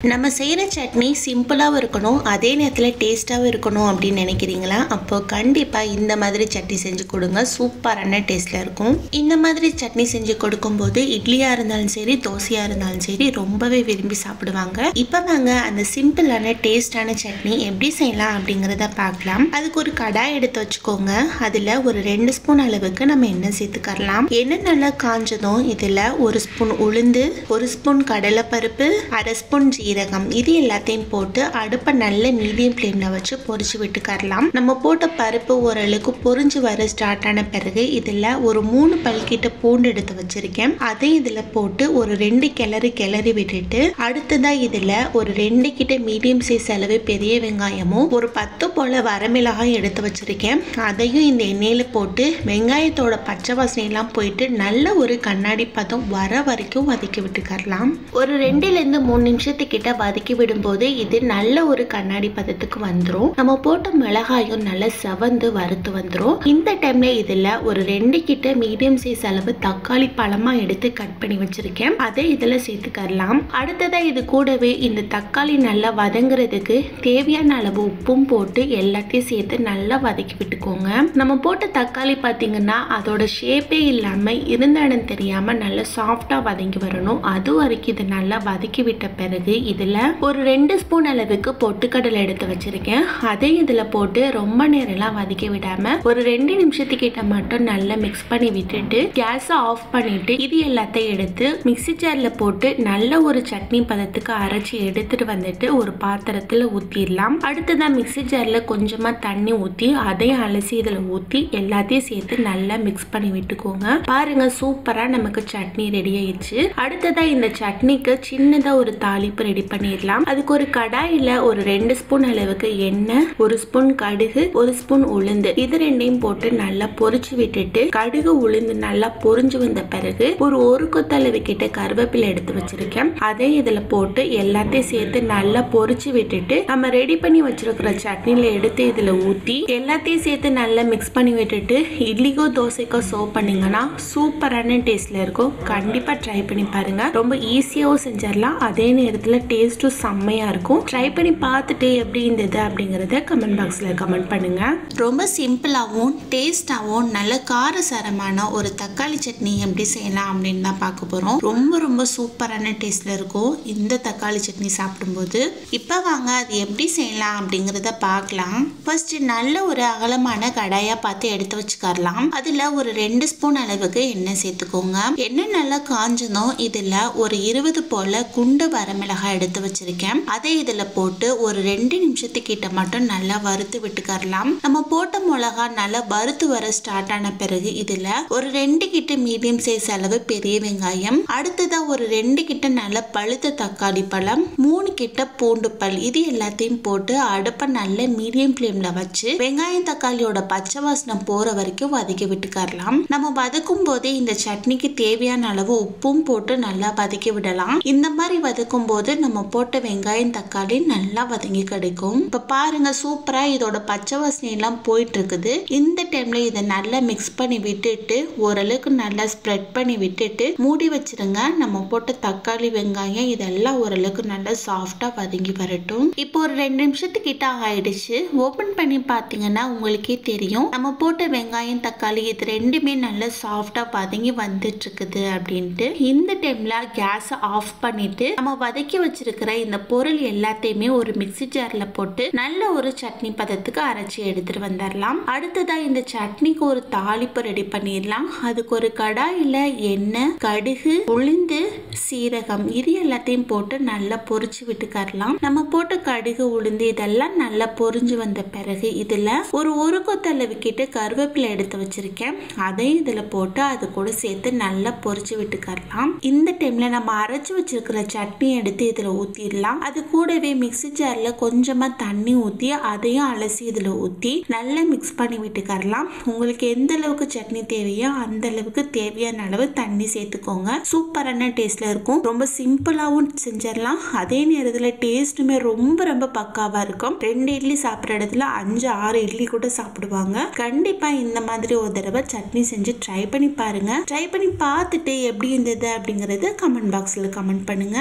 நம்ம செய்கிற சட்னி சிம்பிளாகவும் இருக்கணும், அதே நேரத்தில் டேஸ்ட்டாகவும் இருக்கணும் அப்படின்னு நினைக்கிறீங்களா? அப்போ கண்டிப்பாக இந்த மாதிரி சட்னி செஞ்சு கொடுங்க. சூப்பரான டேஸ்ட்டில் இருக்கும். இந்த மாதிரி சட்னி செஞ்சு கொடுக்கும்போது இட்லியாக இருந்தாலும் சரி, தோசையாக இருந்தாலும் சரி ரொம்பவே விரும்பி சாப்பிடுவாங்க. இப்போ வாங்க அந்த சிம்பிளான டேஸ்டான சட்னி எப்படி செய்யலாம் அப்படிங்கிறத பார்க்கலாம். அதுக்கு ஒரு கடாய் எடுத்து வச்சுக்கோங்க. அதில் ஒரு 2 ஸ்பூன் அளவுக்கு நம்ம எண்ணெய் சேர்த்துக்கலாம். எண்ணெய் நல்லா காஞ்சதும் இதில் 1 ஸ்பூன் உளுந்து, 1 ஸ்பூன் கடலைப்பருப்பு, 1/2 ஸ்பூன் ஜீரகம் இது எல்லாத்தையும் போட்டு அடுப்பை நல்ல மீடியம் ஃப்ளேம்ல வச்சு பொரிச்சு விட்டுக்கலாம். நம்ம போட்ட பருப்பு ஓரளவுக்கு பொரிஞ்சு வர ஸ்டார்ட் ஆன பிறகு இதில் ஒரு 3 பல்கிட்ட பூண்டு எடுத்து வச்சிருக்கேன். அதை இதில் போட்டு ஒரு 2 கிளறி விட்டுட்டு அடுத்ததா இதில் ஒரு 2 கிட்ட மீடியம் சைஸ் அளவு பெரிய வெங்காயமும் ஒரு 10 போல வரமிளகாய் எடுத்து வச்சிருக்கேன். அதையும் இந்த எண்ணெயில போட்டு வெங்காயத்தோட பச்சை வாசனை எல்லாம் போயிட்டு நல்ல ஒரு கண்ணாடி பதம் வர வரைக்கும் வதக்கி விட்டுக்கலாம். ஒரு 2லேருந்து 3 நிமிஷத்துக்கு வதக்கி விடும்போது இது நல்ல ஒரு கண்ணாடி பதத்துக்கு வந்துடும். நம்ம போட்ட மிளகாயும் நல்லா செவந்து வறுத்து வந்துடும். இந்த டைம்ல இதுல ஒரு 2 கிட்ட மீடியம் சைஸ் அளவு தக்காளி பழமா எடுத்து கட் பண்ணி வச்சிருக்கேன். அதை இதுல சேர்த்துக்கலாம். அடுத்ததா இது கூடவே இந்த தக்காளி நல்லா வதங்குறதுக்கு தேவையான அளவு உப்பும் போட்டு எல்லாத்தையும் சேர்த்து நல்லா வதக்கி விட்டுக்கோங்க. நம்ம போட்ட தக்காளி பாத்தீங்கன்னா அதோட ஷேப்பே இல்லாம இருந்த இடம் தெரியாம நல்லா சாஃப்டா வதங்கி வரணும். அது வரைக்கும் இது நல்லா வதக்கி விட்ட பிறகு இதுல ஒரு 2 ஸ்பூன் அளவுக்கு பொட்டுக்கடலை எடுத்து வச்சிருக்கேன். அதை இதுல போட்டு ரொம்ப நேரம் வதக்கி விடாம ஒரு 2 நிமிஷத்துக்கிட்ட மட்டும் நல்லா மிக்ஸ் பண்ணி விட்டுட்டு கேஸை ஆஃப் பண்ணிட்டு இது எல்லாத்தையும் எடுத்து மிக்ஸி ஜார்ல போட்டு நல்ல ஒரு சட்னி பதத்துக்கு அரைச்சி எடுத்துட்டு வந்துட்டு ஒரு பாத்திரத்துல ஊத்திடலாம். அடுத்ததான் மிக்ஸி ஜார்ல கொஞ்சமா தண்ணி ஊத்தி அதையும் அலசி இதுல ஊத்தி எல்லாத்தையும் சேர்த்து நல்லா மிக்ஸ் பண்ணி விட்டுக்கோங்க. பாருங்க சூப்பரா நமக்கு சட்னி ரெடி ஆயிடுச்சு. அடுத்ததா இந்த சட்னிக்கு சின்னதா ஒரு தாளிப்பு ரெடி பண்ணிடலாம். அதுக்கு ஒரு கடாயில ஒரு 2 ஸ்பூன் அளவுக்கு எண்ணெய், 1 ஸ்பூன் கடுகு, 1 ஸ்பூன் உளுந்து இது ரெண்டையும் போட்டு நல்லா பொரிச்சு விட்டுட்டு கடுகு உளுந்து நல்லா பொரிஞ்சு வந்த பிறகு ஒரு கொத்தளவு கிட்ட கருவேப்பிலை எடுத்து வச்சிருக்கேன். அதை இதுல போட்டு எல்லாத்தையும் சேர்த்து நல்லா பொரிச்சு விட்டுட்டு நம்ம ரெடி பண்ணி வச்சிருக்கிற சட்னில எடுத்து இதுல ஊத்தி எல்லாத்தையும் சேர்த்து நல்லா மிக்ஸ் பண்ணி விட்டுட்டு இட்லிக்கோ தோசைக்கோ சர்வ் பண்ணீங்கன்னா சூப்பரான டேஸ்ட்ல இருக்கும். கண்டிப்பா ட்ரை பண்ணி பாருங்க. ரொம்ப ஈஸியாவும் செஞ்சிடலாம், அதே நேரத்துல டேஸ்ட்டும் செம்மையா இருக்கும். ட்ரை பண்ணி பார்த்துட்டு எப்படி இருந்தது அப்படிங்கறத கமெண்ட் பாக்ஸ்ல கமெண்ட் பண்ணுங்க. ரொம்ப சிம்பிளாகவும் டேஸ்டாகவும் நல்ல காரசாரமான ஒரு தக்காளி சட்னி எப்படி செய்யலாம் அப்படின்னு தான் பார்க்க போறோம். ரொம்ப சூப்பரான டேஸ்ட்ல இருக்கும் இந்த தக்காளி சட்னி சாப்பிடும்போது. இப்போ வாங்க அது எப்படி செய்யலாம் அப்படிங்கறத பார்க்கலாம். ஃபர்ஸ்ட் நல்ல ஒரு அகலமான கடாயா பார்த்து எடுத்து வச்சுக்கலாம். அதுல ஒரு 2 ஸ்பூன் அளவுக்கு எண்ணெய் சேர்த்துக்கோங்க. எண்ணெய் நல்லா காஞ்சதும் இதுல ஒரு 20 போல குண்டு வரமிளகாய் எடுத்து வச்சிருக்கேன். அதை இதுல போட்டு ஒரு 2 நிமிஷத்துக்கிட்ட மட்டும் நல்லா வறுத்து விட்டுக்கலாம். நம்ம போட்ட மிளகா நல்லா வறுத்து வர ஸ்டார்ட் ஆன பிறகு இதுல ஒரு 2 கிட்ட மீடியம் சைஸ் அளவு பெரிய வெங்காயம், அடுத்ததா ஒரு 2 கிட்ட நல்ல பழுத்த தக்காளி பழம், 3 கிட்ட பூண்டு பல் இது எல்லாத்தையும் போட்டு அடுப்பை நல்ல மீடியம் ஃப்ளேம்ல வச்சு வெங்காயம் தக்காளியோட பச்சை வாசனை போற வரைக்கும் வதக்கி விட்டுக்கலாம். நம்ம வதக்கும் போதே இந்த சட்னிக்கு தேவையான அளவு உப்பும் போட்டு நல்லா வதக்கி விடலாம். இந்த மாதிரி வதக்கும் போது நம்ம போட்ட வெங்காயம் தக்காளி நல்லா வதங்கி கிடைக்கும். இப்ப பாருங்க சூப்பரா இதோட பச்சை வாசனை எல்லாம் போயிட்டு இருக்குது. இந்த டைம்ல இதை நல்லா மிக்ஸ் பண்ணி விட்டுட்டு ஓரளவுக்கு நல்லா ஸ்ப்ரெட் பண்ணி விட்டுட்டு மூடி வச்சிருங்க. நம்ம போட்ட தக்காளி வெங்காயம் இதெல்லாம் ஓரளவுக்கு நல்லா சாஃப்டா வதங்கி வரட்டும். இப்போ ஒரு 2 நிமிஷத்துக்கிட்ட ஆயிடுச்சு. ஓபன் பண்ணி பாத்தீங்கன்னா உங்களுக்கே தெரியும் நம்ம போட்ட வெங்காயம் தக்காளி இது ரெண்டுமே நல்லா சாஃப்டா வதங்கி வந்துட்டு இருக்குது அப்படின்ட்டு. இந்த டைம்ல கேஸ் ஆஃப் பண்ணிட்டு நம்ம வதக்கி வச்சிருக்கிற இந்த பொருள் எல்லாத்தையுமே ஒரு மிக்ஸி ஜார்ல போட்டு நல்ல ஒரு சட்னி பதத்துக்கு அரைச்சி எடுத்துட்டு வந்துடலாம். அடுத்ததா இந்த சட்னிக்கு ஒரு தாளிப்பு ரெடி பண்ணிடலாம். அதுக்கு ஒரு கடாயில எண்ணெய், கடுகு, உளுந்து, சீரகம் இது எல்லாத்தையும் போட்டு நல்லா பொரிச்சு விட்டுக்கலாம். நம்ம போட்ட கடுகு உளுந்து இதெல்லாம் நல்லா பொரிஞ்சு வந்த பிறகு இதுல ஒரு கொத்தளவு கிட்ட கருவேப்பிலை எடுத்து வச்சிருக்கேன். அதையும் இதுல போட்டு அது கூட சேர்த்து நல்லா பொரிச்சு விட்டுக்கலாம். இந்த டைம்ல நம்ம அரைச்சு வச்சிருக்கிற சட்னி எடுத்து இதுல ஊத்திடலாம். அது கூடவே மிக்ஸி ஜார்ல கொஞ்சமா தண்ணி ஊத்தி அதையும் அலசி இதுல ஊத்தி நல்லா மிக்ஸ் பண்ணி விட்டுக்கலாம். உங்களுக்கு எந்த அளவுக்கு சட்னி தேவையோ அந்த அளவுக்கு தேவையான அளவு தண்ணி சேர்த்துக்கோங்க. சூப்பரான டேஸ்ட்ல இருக்கும். ரொம்ப சிம்பிளாவும் செஞ்சிடலாம், அதே நேரத்துல டேஸ்ட்டுமே ரொம்ப பக்காவா இருக்கும். 2 இட்லி சாப்பிட்ற இடத்துல 5-6 இட்லி கூட சாப்பிடுவாங்க. கண்டிப்பா இந்த மாதிரி ஒரு தடவை சட்னி செஞ்சு ட்ரை பண்ணி பாருங்க. ட்ரை பண்ணி பார்த்துட்டு எப்படி இருந்தது அப்படிங்கறது கமெண்ட் பாக்ஸ்ல கமெண்ட் பண்ணுங்க.